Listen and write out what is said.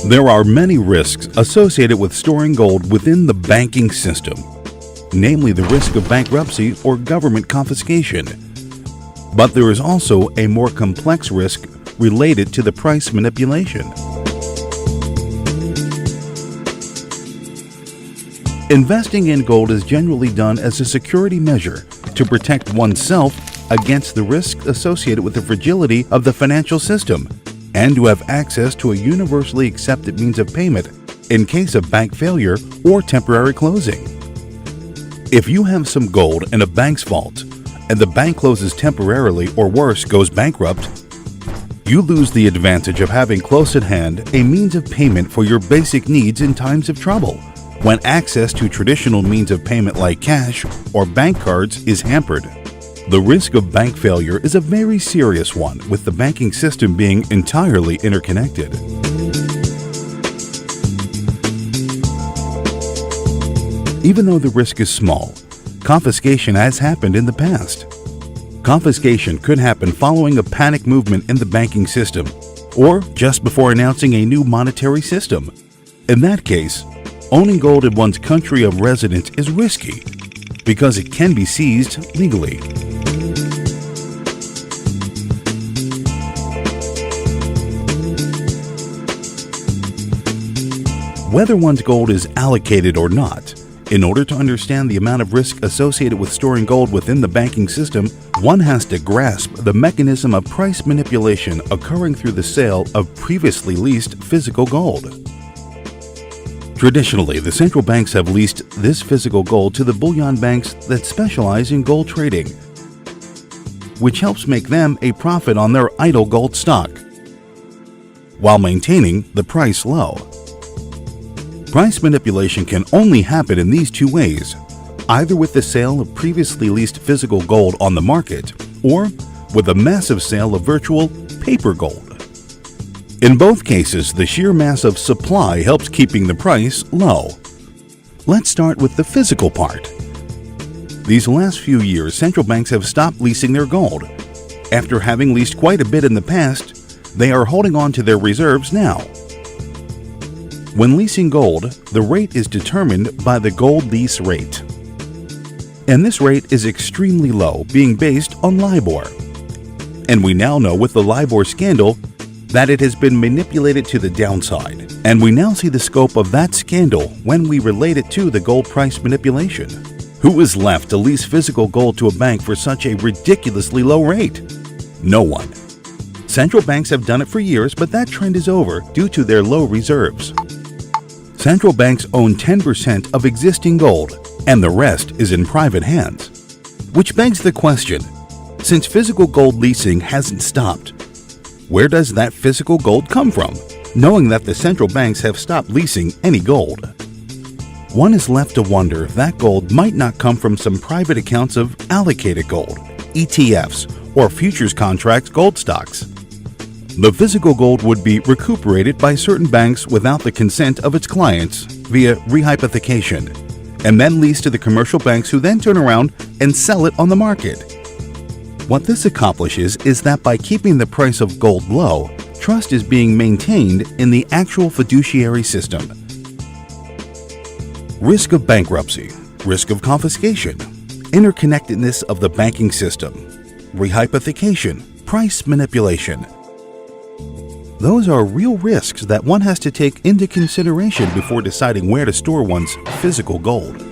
There are many risks associated with storing gold within the banking system, namely the risk of bankruptcy or government confiscation. But there is also a more complex risk related to the price manipulation. Investing in gold is generally done as a security measure to protect oneself against the risk associated with the fragility of the financial system, and to have access to a universally accepted means of payment in case of bank failure or temporary closing. If you have some gold in a bank's vault and the bank closes temporarily or worse goes bankrupt, you lose the advantage of having close at hand a means of payment for your basic needs in times of trouble, when access to traditional means of payment like cash or bank cards is hampered. The risk of bank failure is a very serious one, with the banking system being entirely interconnected. Even though the risk is small, confiscation has happened in the past. Confiscation could happen following a panic movement in the banking system, or just before announcing a new monetary system. In that case, owning gold in one's country of residence is risky because it can be seized legally. Whether one's gold is allocated or not, in order to understand the amount of risk associated with storing gold within the banking system, one has to grasp the mechanism of price manipulation occurring through the sale of previously leased physical gold. Traditionally, the central banks have leased this physical gold to the bullion banks that specialize in gold trading, which helps make them a profit on their idle gold stock, while maintaining the price low. Price manipulation can only happen in these two ways, either with the sale of previously leased physical gold on the market or with a massive sale of virtual paper gold. In both cases, the sheer mass of supply helps keeping the price low. Let's start with the physical part. These last few years, central banks have stopped leasing their gold. After having leased quite a bit in the past, they are holding on to their reserves now. When leasing gold, the rate is determined by the gold lease rate. And this rate is extremely low, being based on LIBOR. And we now know with the LIBOR scandal that it has been manipulated to the downside. And we now see the scope of that scandal when we relate it to the gold price manipulation. Who is left to lease physical gold to a bank for such a ridiculously low rate? No one. Central banks have done it for years, but that trend is over due to their low reserves. Central banks own 10% of existing gold, and the rest is in private hands. Which begs the question, since physical gold leasing hasn't stopped, where does that physical gold come from, knowing that the central banks have stopped leasing any gold? One is left to wonder if that gold might not come from some private accounts of allocated gold, ETFs, or futures contracts gold stocks. The physical gold would be recuperated by certain banks without the consent of its clients via rehypothécation, and then leased to the commercial banks, who then turn around and sell it on the market. What this accomplishes is that by keeping the price of gold low, trust is being maintained in the actual fiduciary system. Risk of bankruptcy, risk of confiscation, interconnectedness of the banking system, rehypothecation, price manipulation. Those are real risks that one has to take into consideration before deciding where to store one's physical gold.